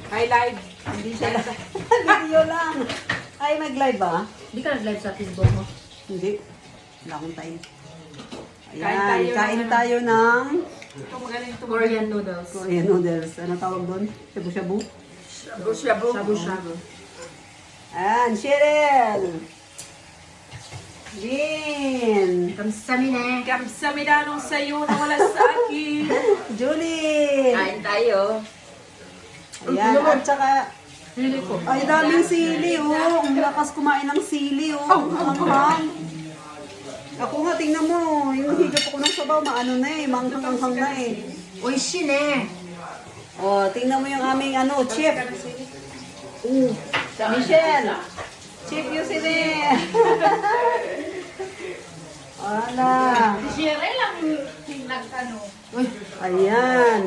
Hi, live. Hindi siya lang. Video lang. Ay, mag-live ba? Hindi ka nag-live sa Facebook mo. Hindi. Wala akong time. Kain Ayan, tayo kain ng- tayo ng Ito magaling ito. Korean noodles. Korean noodles. Ano tawag doon? Shabu-shabu? Shabu-shabu. Shabu-shabu. Ayan, Cheryl! Lynn! Kamsamine. Kamsamida nung sa'yo na wala sa akin. Julie! Kain tayo. Ayan, at saka, Hindi ko. ay daming sili, oh. Ang lakas kumain ng sili, oh. Ang hanghang. Ako nga, tingnan mo. Yung higop ako ng sabaw, maano na eh. Manghang-hanghang na eh. Uy, shine. Oh, tingnan mo yung aming ano, chip. Michelle! Chip yung sili. Wala. Siyempre lang nagtanong. Ayan.